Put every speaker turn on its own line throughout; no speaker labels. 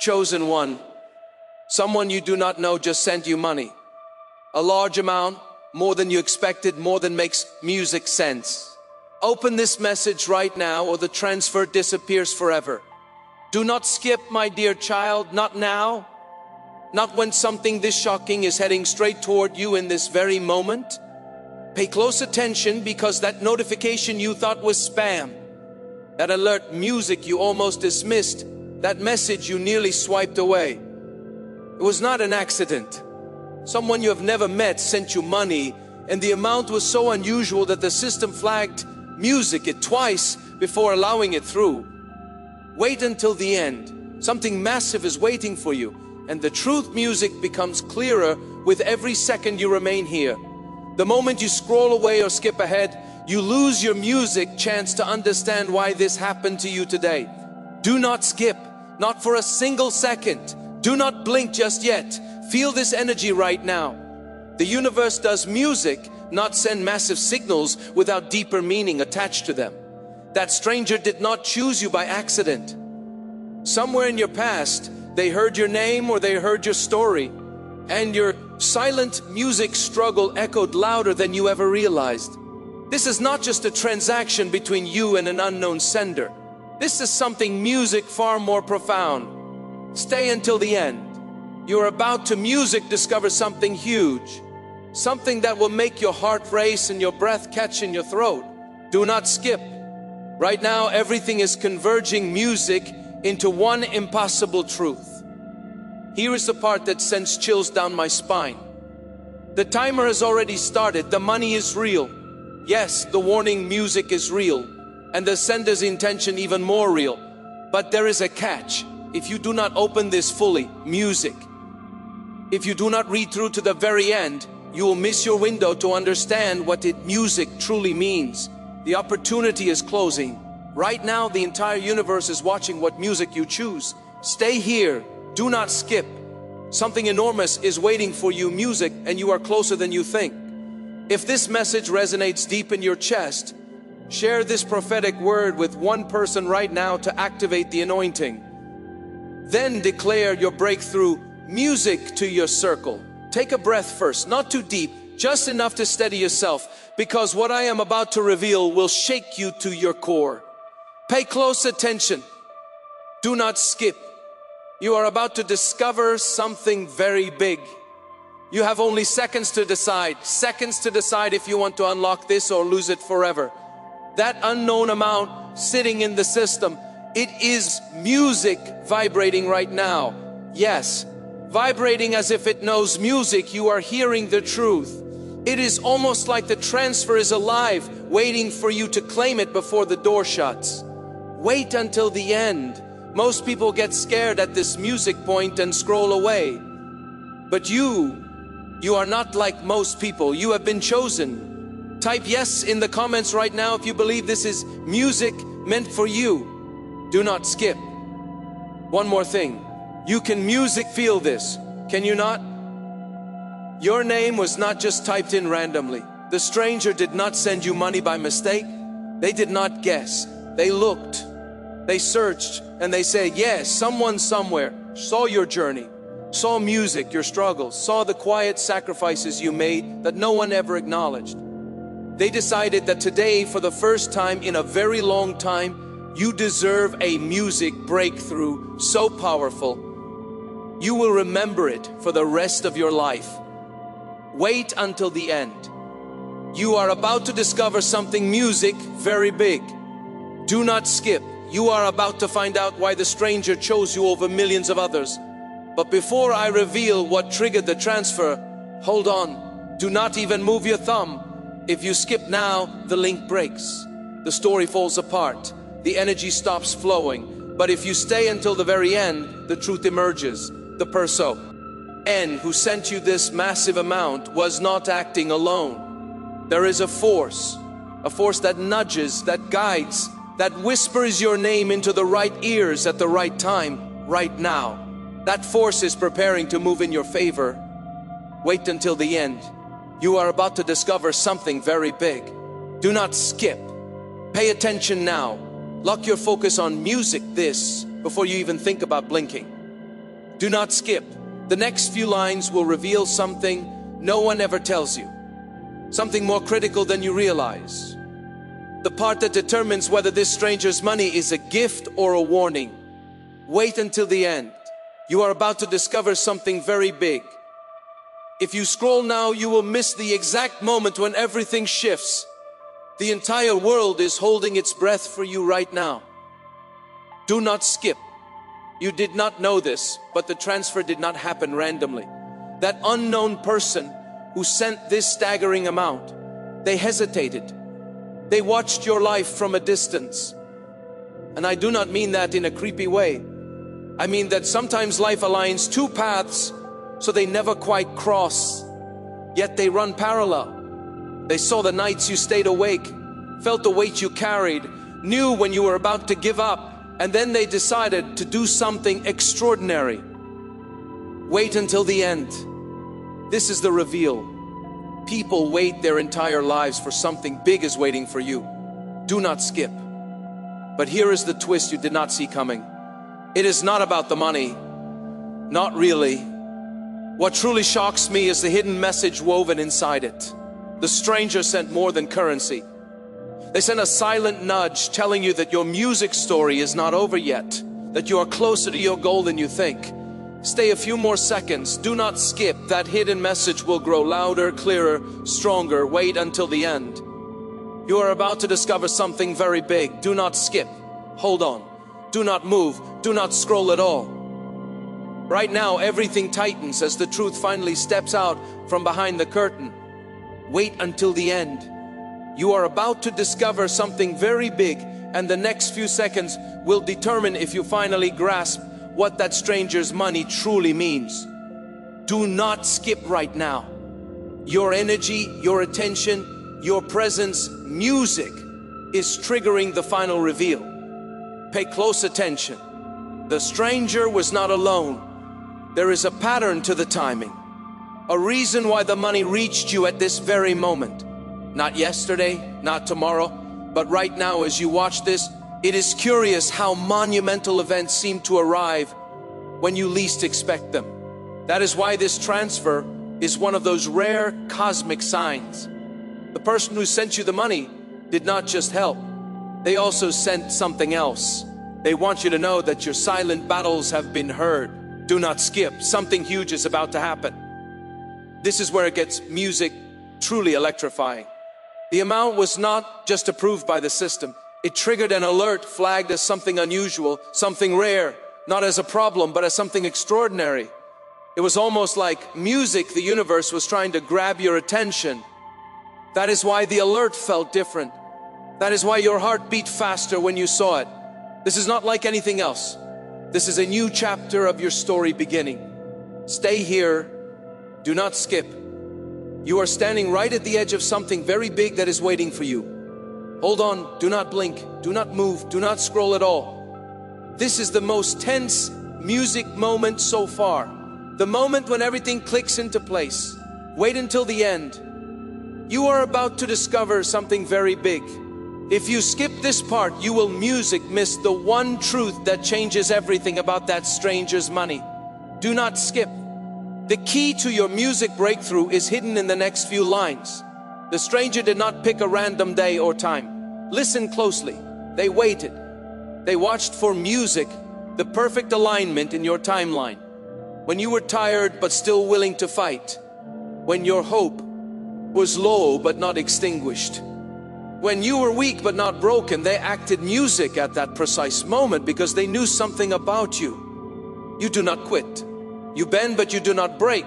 Chosen one, someone you do not know just sent you money. A large amount, more than you expected, more than makes music sense. Open this message right now or the transfer disappears forever. Do not skip, my dear child, not now. Not when something this shocking is heading straight toward you in this very moment. Pay close attention, because that notification you thought was spam, that alert music you almost dismissed, that message you nearly swiped away, it was not an accident. Someone you have never met sent you money, and the amount was so unusual that the system flagged music it twice before allowing it through. Wait until the end. Something massive is waiting for you, and the truth music becomes clearer with every second you remain here. The moment you scroll away or skip ahead, you lose your music chance to understand why this happened to you today. Do not skip, not for a single second. Do not blink just yet. Feel this energy right now. The universe does music, not send massive signals without deeper meaning attached to them. That stranger did not choose you by accident. Somewhere in your past, they heard your name or they heard your story, and your silent music struggle echoed louder than you ever realized. This is not just a transaction between you and an unknown sender. This is something music far more profound. Stay until the end. You're about to discover something huge. Something that will make your heart race and your breath catch in your throat. Do not skip. Right now, everything is converging music into one impossible truth. Here is the part that sends chills down my spine. The timer has already started. The money is real. Yes, the warning music is real, and the sender's intention even more real. But there is a catch. If you do not open this fully, music, if you do not read through to the very end, you will miss your window to understand what music truly means. The opportunity is closing. Right now, the entire universe is watching what music you choose. Stay here. Do not skip. Something enormous is waiting for you, music, and you are closer than you think. If this message resonates deep in your chest, share this prophetic word with one person right now to activate the anointing. Then declare your breakthrough music to your circle. Take a breath first, not too deep, just enough to steady yourself, because what I am about to reveal will shake you to your core. Pay close attention. Do not skip. You are about to discover something very big. You have only seconds to decide if you want to unlock this or lose it forever. That unknown amount sitting in the system, it is music vibrating right now. Yes, vibrating as if it knows music. You are hearing the truth. It is almost like the transfer is alive, waiting for you to claim it before the door shuts. Wait until the end. Most people get scared at this music point and scroll away. But you are not like most people. You have been chosen. Type yes in the comments right now if you believe this is music meant for you. Do not skip. One more thing. You can feel this. Can you not? Your name was not just typed in randomly. The stranger did not send you money by mistake. They did not guess. They looked. They searched and they said, yes, someone somewhere saw your journey, saw music, your struggles, saw the quiet sacrifices you made that no one ever acknowledged. They decided that today, for the first time in a very long time, you deserve a music breakthrough so powerful, you will remember it for the rest of your life. Wait until the end. You are about to discover something music very big. Do not skip. You are about to find out why the stranger chose you over millions of others. But before I reveal what triggered the transfer, hold on. Do not even move your thumb. If you skip now, the link breaks. The story falls apart. The energy stops flowing. But if you stay until the very end, the truth emerges. The person who sent you this massive amount was not acting alone. There is a force that nudges, that guides, that whispers your name into the right ears at the right time, right now. That force is preparing to move in your favor. Wait until the end. You are about to discover something very big. Do not skip. Pay attention now. Lock your focus on music this before you even think about blinking. Do not skip. The next few lines will reveal something no one ever tells you. Something more critical than you realize. The part that determines whether this stranger's money is a gift or a warning. Wait until the end. You are about to discover something very big. If you scroll now, you will miss the exact moment when everything shifts. The entire world is holding its breath for you right now. Do not skip. You did not know this, but the transfer did not happen randomly. That unknown person who sent this staggering amount, they hesitated. They watched your life from a distance. And I do not mean that in a creepy way. I mean that sometimes life aligns two paths so they never quite cross, yet they run parallel. They saw the nights you stayed awake, felt the weight you carried, knew when you were about to give up, and then they decided to do something extraordinary. Wait until the end. This is the reveal. People wait their entire lives for something big is waiting for you. Do not skip. But here is the twist you did not see coming. It is not about the money. Not really. What truly shocks me is the hidden message woven inside it. The stranger sent more than currency. They sent a silent nudge telling you that your music story is not over yet, that you are closer to your goal than you think. Stay a few more seconds. Do not skip. That hidden message will grow louder, clearer, stronger. Wait until the end. You are about to discover something very big. Do not skip. Hold on. Do not move. Do not scroll at all. Right now, everything tightens as the truth finally steps out from behind the curtain. Wait until the end. You are about to discover something very big, and the next few seconds will determine if you finally grasp what that stranger's money truly means. Do not skip right now. Your energy, your attention, your presence, music is triggering the final reveal. Pay close attention. The stranger was not alone. There is a pattern to the timing. A reason why the money reached you at this very moment. Not yesterday, not tomorrow, but right now as you watch this. It is curious how monumental events seem to arrive when you least expect them. That is why this transfer is one of those rare cosmic signs. The person who sent you the money did not just help. They also sent something else. They want you to know that your silent battles have been heard. Do not skip. Something huge is about to happen. This is where it gets music truly electrifying. The amount was not just approved by the system. It triggered an alert flagged as something unusual, something rare, not as a problem, but as something extraordinary. It was almost like music, the universe was trying to grab your attention. That is why the alert felt different. That is why your heart beat faster when you saw it. This is not like anything else. This is a new chapter of your story beginning. Stay here. Do not skip. You are standing right at the edge of something very big that is waiting for you. Hold on. Do not blink. Do not move. Do not scroll at all. This is the most tense music moment so far. The moment when everything clicks into place. Wait until the end. You are about to discover something very big. If you skip this part, you will miss the one truth that changes everything about that stranger's money. Do not skip. The key to your music breakthrough is hidden in the next few lines. The stranger did not pick a random day or time. Listen closely. They waited. They watched for music, the perfect alignment in your timeline. When you were tired but still willing to fight. When your hope was low but not extinguished. When you were weak but not broken, they acted music at that precise moment because they knew something about you. You do not quit. You bend but you do not break.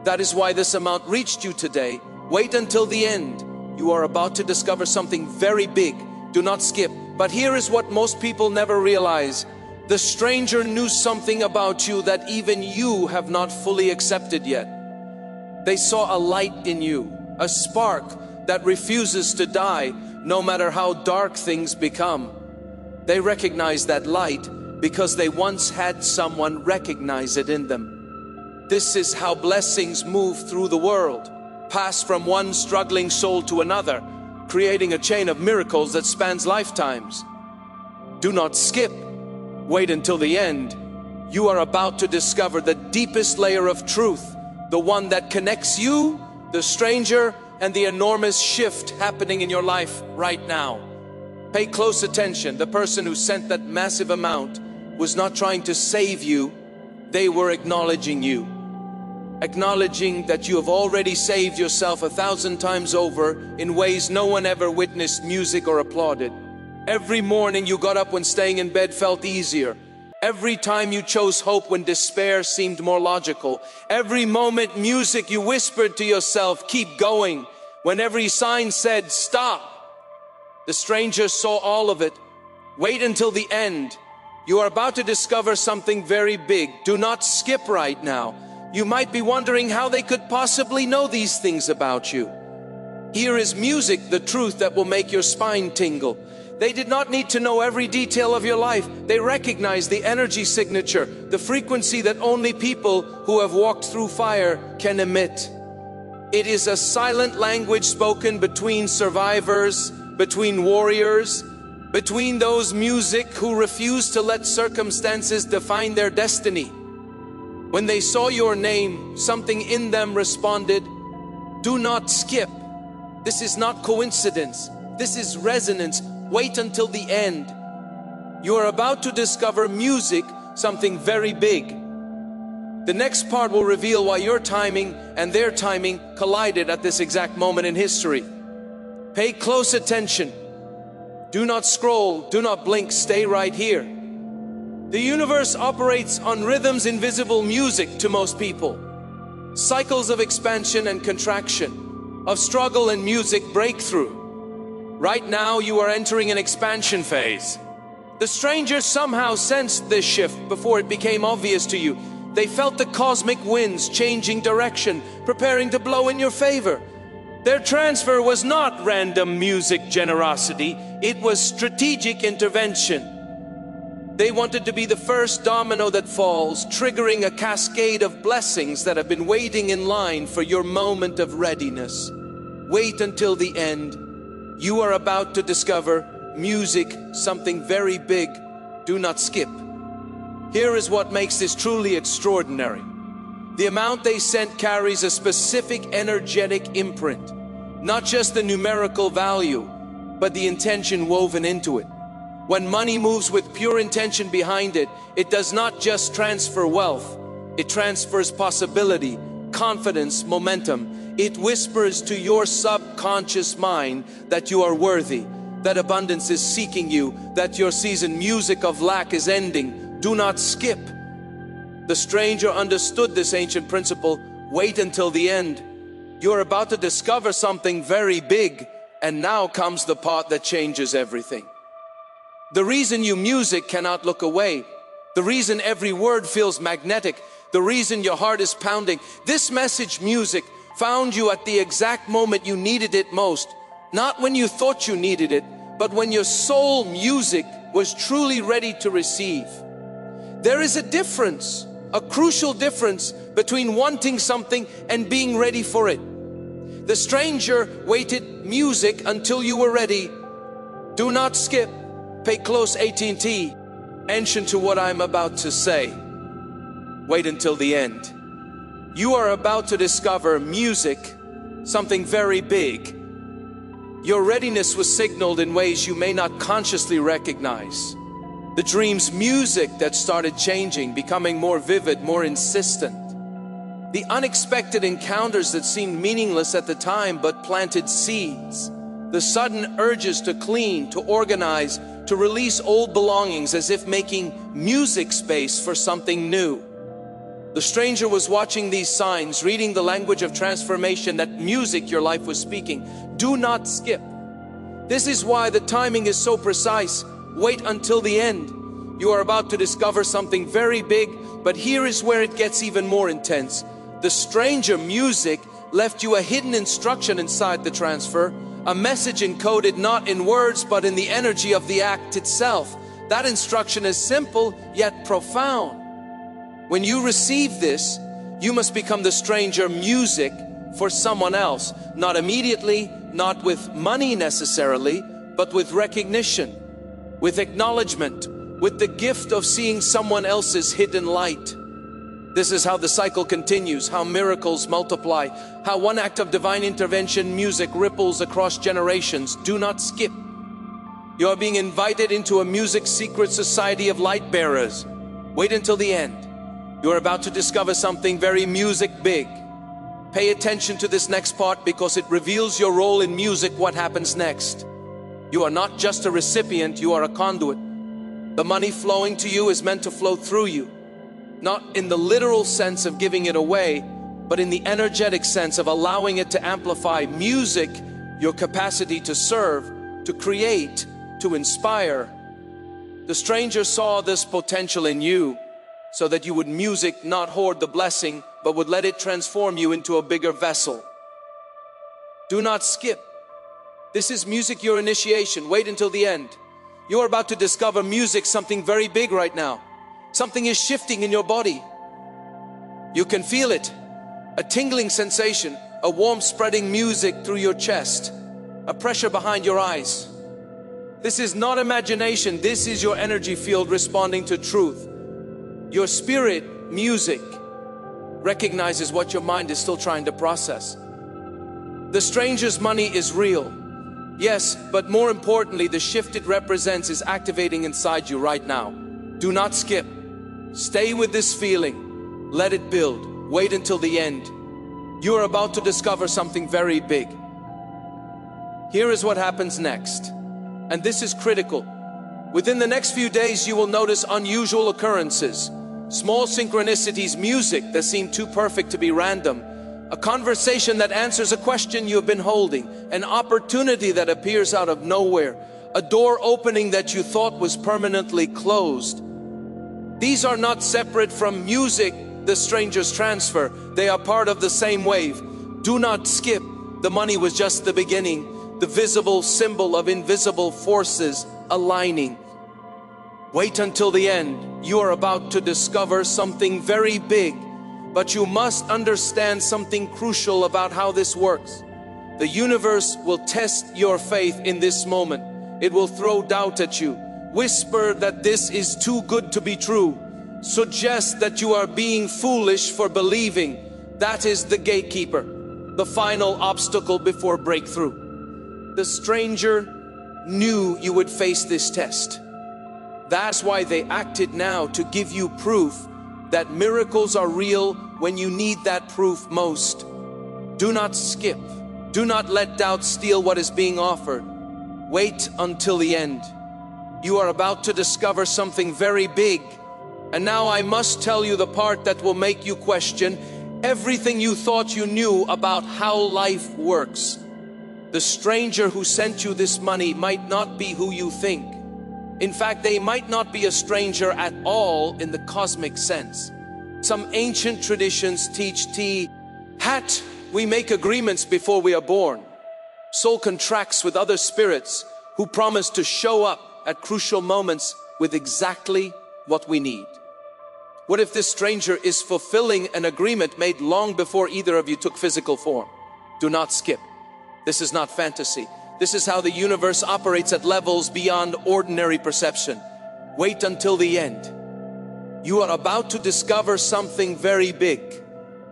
That is why this amount reached you today. Wait until the end. You are about to discover something very big. Do not skip. But here is what most people never realize. The stranger knew something about you that even you have not fully accepted yet. They saw a light in you, a spark that refuses to die no matter how dark things become. They recognize that light because they once had someone recognize it in them. This is how blessings move through the world. pass from one struggling soul to another, creating a chain of miracles that spans lifetimes. Do not skip. Wait until the end. You are about to discover the deepest layer of truth, the one that connects you, the stranger, and the enormous shift happening in your life right now. Pay close attention. The person who sent that massive amount was not trying to save you. They were acknowledging you. Acknowledging that you have already saved yourself 1,000 times over in ways no one ever witnessed music or applauded. Every morning you got up when staying in bed felt easier. Every time you chose hope when despair seemed more logical. Every moment music you whispered to yourself, keep going, when every sign said stop. The stranger saw all of it. Wait until the end. You are about to discover something very big. Do not skip right now. You might be wondering how they could possibly know these things about you. Here is music, the truth that will make your spine tingle. They did not need to know every detail of your life. They recognized the energy signature, the frequency that only people who have walked through fire can emit. It is a silent language spoken between survivors, between warriors, between those music who refuse to let circumstances define their destiny. When they saw your name, something in them responded, do not skip. This is not coincidence. This is resonance. Wait until the end. You are about to discover music, something very big. The next part will reveal why your timing and their timing collided at this exact moment in history. Pay close attention. Do not scroll, do not blink, stay right here. The universe operates on rhythms invisible music to most people. Cycles of expansion and contraction, of struggle and music breakthrough. Right now you are entering an expansion phase. The stranger somehow sensed this shift before it became obvious to you. They felt the cosmic winds changing direction, preparing to blow in your favor. Their transfer was not random music generosity, it was strategic intervention. They wanted to be the first domino that falls, triggering a cascade of blessings that have been waiting in line for your moment of readiness. Wait until the end. You are about to discover music, something very big. Do not skip. Here is what makes this truly extraordinary. The amount they sent carries a specific energetic imprint. Not just the numerical value, but the intention woven into it. When money moves with pure intention behind it, it does not just transfer wealth. It transfers possibility, confidence, momentum. It whispers to your subconscious mind that you are worthy, that abundance is seeking you, that your season music of lack is ending. Do not skip. The stranger understood this ancient principle. Wait until the end. You're about to discover something very big, and now comes the part that changes everything. The reason you music cannot look away, the reason every word feels magnetic, the reason your heart is pounding, this message music found you at the exact moment you needed it most. Not when you thought you needed it, but when your soul music was truly ready to receive. There is a difference, a crucial difference between wanting something and being ready for it. The stranger waited music until you were ready. Do not skip. Pay close attention to what I'm about to say. Wait until the end. You are about to discover music, something very big. Your readiness was signaled in ways you may not consciously recognize. The dream's music that started changing, becoming more vivid, more insistent. The unexpected encounters that seemed meaningless at the time but planted seeds. The sudden urges to clean, to organize, to release old belongings, as if making music space for something new. The stranger was watching these signs, reading the language of transformation that music your life was speaking. Do not skip. This is why the timing is so precise. Wait until the end. You are about to discover something very big, but here is where it gets even more intense. The stranger music left you a hidden instruction inside the transfer, a message encoded not in words but in the energy of the act itself. That instruction is simple yet profound. When you receive this, you must become the stranger music for someone else. Not immediately, not with money necessarily, but with recognition, with acknowledgement, with the gift of seeing someone else's hidden light. This is how the cycle continues, how miracles multiply, how one act of divine intervention, music, ripples across generations. Do not skip. You are being invited into a music secret society of light bearers. Wait until the end. You are about to discover something very music big. Pay attention to this next part because it reveals your role in music, what happens next. You are not just a recipient, you are a conduit. The money flowing to you is meant to flow through you. Not in the literal sense of giving it away, but in the energetic sense of allowing it to amplify music, your capacity to serve, to create, to inspire. The stranger saw this potential in you so that you would music not hoard the blessing, but would let it transform you into a bigger vessel. Do not skip. This is music, your initiation. Wait until the end. You are about to discover music, something very big right now. Something is shifting in your body. You can feel it. A tingling sensation, a warm spreading music through your chest, a pressure behind your eyes. This is not imagination. This is your energy field responding to truth. Your spirit, music, recognizes what your mind is still trying to process. The stranger's money is real. Yes, but more importantly, the shift it represents is activating inside you right now. Do not skip. Stay with this feeling. Let it build. Wait until the end. You are about to discover something very big. Here is what happens next. And this is critical. Within the next few days, you will notice unusual occurrences. Small synchronicities, music that seem too perfect to be random. A conversation that answers a question you have been holding. An opportunity that appears out of nowhere. A door opening that you thought was permanently closed. These are not separate from music, the stranger's transfer. They are part of the same wave. Do not skip. The money was just the beginning. The visible symbol of invisible forces aligning. Wait until the end. You are about to discover something very big. But you must understand something crucial about how this works. The universe will test your faith in this moment. It will throw doubt at you. Whisper that this is too good to be true. Suggest that you are being foolish for believing. That is the gatekeeper, the final obstacle before breakthrough. The stranger knew you would face this test. That's why they acted now, to give you proof that miracles are real when you need that proof most. Do not skip. Do not let doubt steal what is being offered. Wait until the end. You are about to discover something very big. And now I must tell you the part that will make you question everything you thought you knew about how life works. The stranger who sent you this money might not be who you think. In fact, they might not be a stranger at all in the cosmic sense. Some ancient traditions teach we make agreements before we are born. Soul contracts with other spirits who promise to show up at crucial moments with exactly what we need. What if this stranger is fulfilling an agreement made long before either of you took physical form? Do not skip. This is not fantasy. This is how the universe operates at levels beyond ordinary perception. Wait until the end. You are about to discover something very big.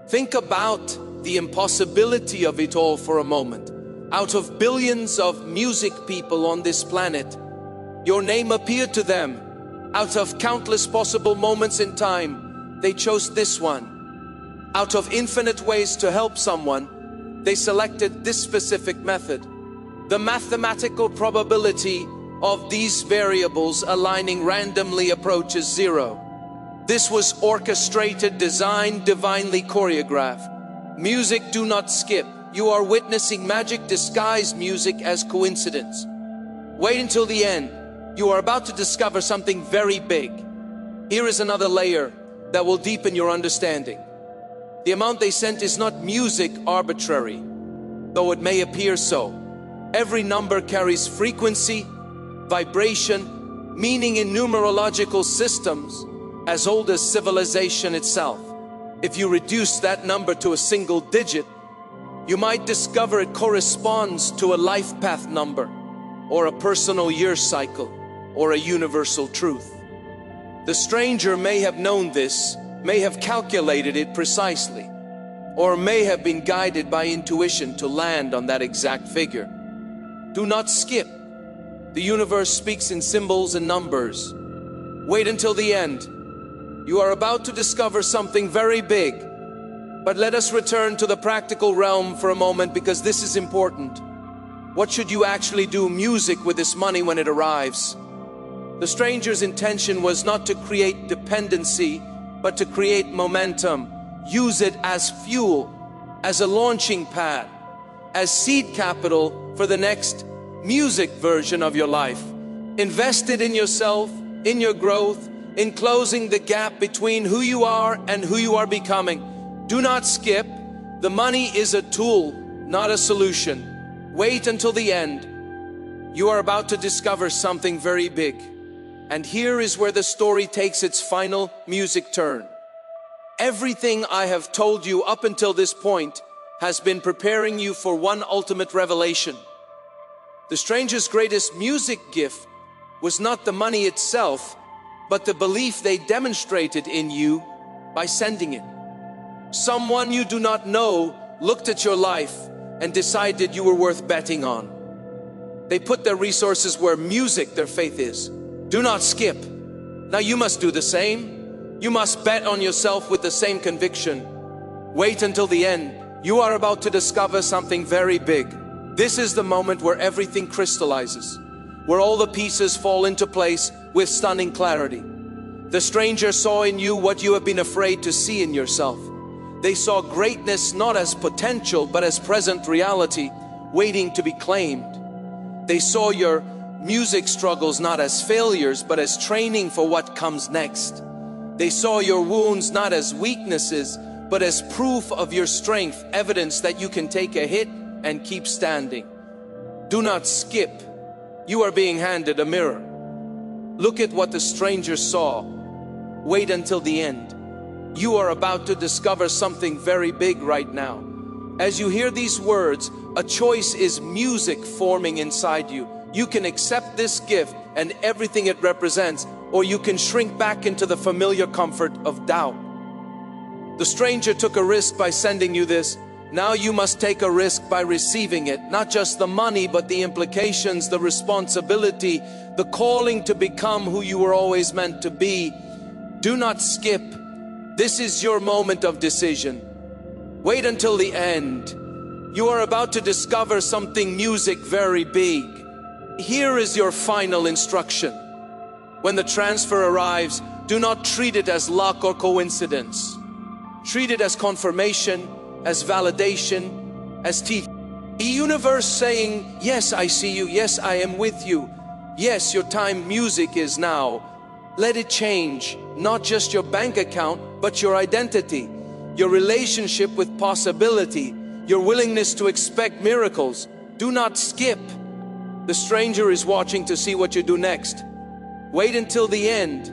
Think about the impossibility of it all for a moment. Out of billions of music people on this planet, your name appeared to them. Out of countless possible moments in time, they chose this one. Out of infinite ways to help someone, they selected this specific method. The mathematical probability of these variables aligning randomly approaches zero. This was orchestrated, designed, divinely choreographed. Music, do not skip. You are witnessing magic disguise music as coincidence. Wait until the end. You are about to discover something very big. Here is another layer that will deepen your understanding. The amount they sent is not music arbitrary, though it may appear so. Every number carries frequency, vibration, meaning in numerological systems as old as civilization itself. If you reduce that number to a single digit, You might discover it corresponds to a life path number, or a personal year cycle, or a universal truth. The stranger may have known this, may have calculated it precisely, or may have been guided by intuition to land on that exact figure. Do not skip. The universe speaks in symbols and numbers. Wait until the end. You are about to discover something very big. But let us return to the practical realm for a moment, because this is important. What should you actually do music with this money when it arrives? The stranger's intention was not to create dependency, but to create momentum. Use it as fuel, as a launching pad, as seed capital for the next music version of your life. Invest it in yourself, in your growth, in closing the gap between who you are and who you are becoming. Do not skip. The money is a tool, not a solution. Wait until the end. You are about to discover something very big. And here is where the story takes its final music turn. Everything I have told you up until this point has been preparing you for one ultimate revelation. The stranger's greatest music gift was not the money itself, but the belief they demonstrated in you by sending it. Someone you do not know looked at your life and decided you were worth betting on. They put their resources where music, their faith is. Do not skip. Now you must do the same. You must bet on yourself with the same conviction. Wait until the end. You are about to discover something very big. This is the moment where everything crystallizes, where all the pieces fall into place with stunning clarity. The stranger saw in you what you have been afraid to see in yourself. They saw greatness not as potential, but as present reality, waiting to be claimed. They saw your music struggles not as failures, but as training for what comes next. They saw your wounds not as weaknesses, but as proof of your strength, evidence that you can take a hit and keep standing. Do not skip. You are being handed a mirror. Look at what the stranger saw. Wait until the end. You are about to discover something very big right now. As you hear these words, a choice is music forming inside you. You can accept this gift and everything it represents, or you can shrink back into the familiar comfort of doubt. The stranger took a risk by sending you this. Now you must take a risk by receiving it. Not just the money, but the implications, the responsibility, the calling to become who you were always meant to be. Do not skip. This is your moment of decision. Wait until the end. You are about to discover something music very big. Here is your final instruction. When the transfer arrives, do not treat it as luck or coincidence. Treat it as confirmation, as validation, as teaching. The universe saying, yes, I see you. Yes, I am with you. Yes, your time music is now. Let it change, not just your bank account, but your identity, your relationship with possibility, your willingness to expect miracles. Do not skip. The stranger is watching to see what you do next. Wait until the end.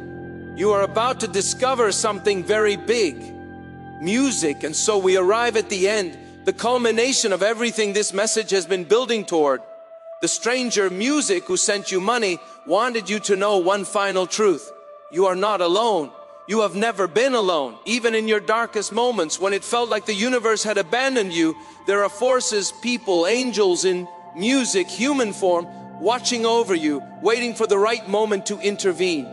You are about to discover something very big. Music. And so we arrive at the end, the culmination of everything this message has been building toward. The stranger, music, who sent you money, wanted you to know one final truth. You are not alone. You have never been alone. Even in your darkest moments, when it felt like the universe had abandoned you, there are forces, people, angels in music, human form, watching over you, waiting for the right moment to intervene.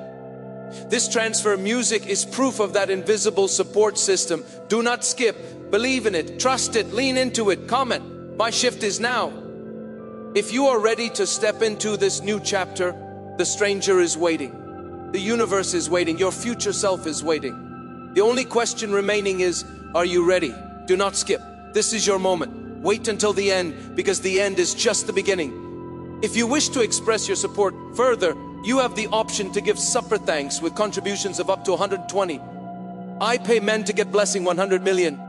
This transfer music is proof of that invisible support system. Do not skip. Believe in it. Trust it. Lean into it. Comment. My shift is now. If you are ready to step into this new chapter, the stranger is waiting. The universe is waiting. Your future self is waiting. The only question remaining is, are you ready? Do not skip. This is your moment. Wait until the end, because the end is just the beginning. If you wish to express your support further, you have the option to give supper thanks with contributions of up to 120. I pay men to get blessing 100 million.